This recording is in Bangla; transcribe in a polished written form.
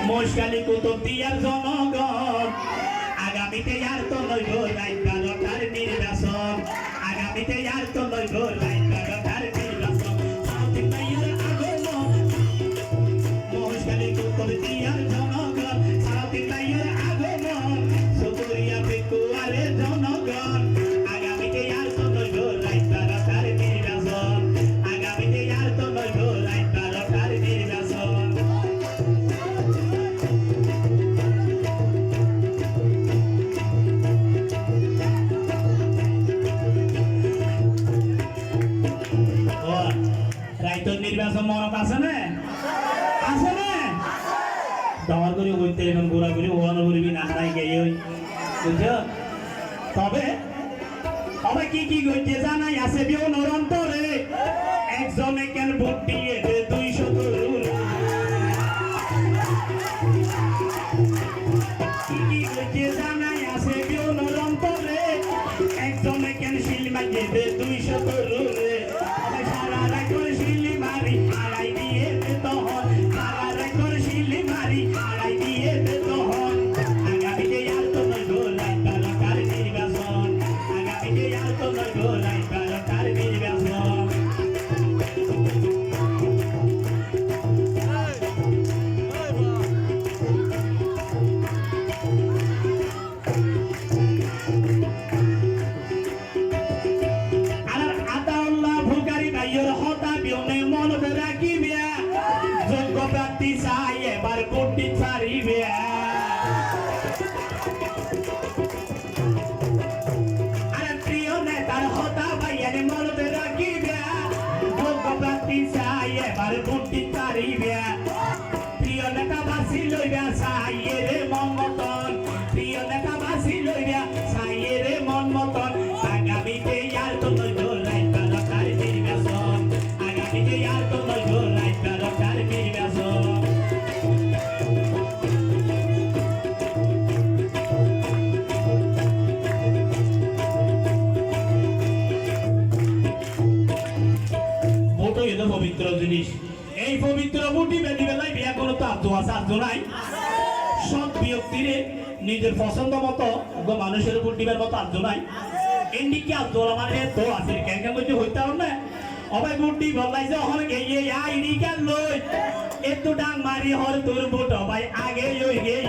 মশালি কুতুবদিয়ার জনগণ আগামীতে আর তো লইব রাইত 12টার নির্বাচন আগামীতে আর তো লইব রাইত 12টার নির্বাচন সাউথিক ভাইয়ের আগমন মশালি কুতুবদিয়ার জনগণ সাউথিক ভাইয়ের আগমন সুপুরিয়া পেকুয়ারের জনগণ আগামীতে আর তো লইব রাইত 12টার নির্বাচন আগামীতে আর তো লইব রাইত 12টার নির্বাচন রাইতর নির্বাচন মনত আছে না আছে না দর করে বইতে এখন গোড়া করে ওয়ানো করবি না নাই গিয়ে বুঝছো তবে তবে কি কি গইতে জানাই আছে বিও নরন্তরে একজনে কেন ভোট দিয়ে 200 কি কি গইতে জানাই আছে বিও নরন্তরে একজনে কেন শিল মাইয়ে 200 রে সারা রাত করে শিলি মারি আড়াই দিয়ে তখন সারা রাত করে শিলি মারি আড়াই দিয়ে তখন আগামীতে আর তো নয় গোলায় 12টার নির্বাচন আগামীতে আর তো নয় গোলায় 12টার নির্বাচন মনে রাখিবে যোগ্য প্রার্থী চাই এবার কোটি ছাড়িবে আর প্রিয় নেতার হতা ভাইয়ারে মনে রাখিবে যোগ্য প্রার্থী চাই এবার কোটি ছাড়িবে প্রিয় নেতা বাসি লইবে চাইয়ে মন মতন প্রিয় নেতা বাসি লইবে চাইয়ে মন মতন আগামীতে আর তো লইব রাইত 12টার নির্বাচন আগামীতে আর তো লইব রাইত 12টার নির্বাচন ভোট হইল পবিত্র জিনিস এই পবিত্র ভোটি বেলি বেলায় বিয়া কোনো তার দোয়া সাহায্য নাই সব ব্যক্তিরে নিজের পছন্দ মতো মানুষের ভোট দিবার মতো আর্য নাই এন্ডিকে আর্য আমার তো আছে কেন কেন করতে হইতে হবে না অবাই বুটি বলাই যে হল গেয়ে আইডি কার্ড লই এত ডাং মারি হল তোর ভোট অবাই আগে লই গেই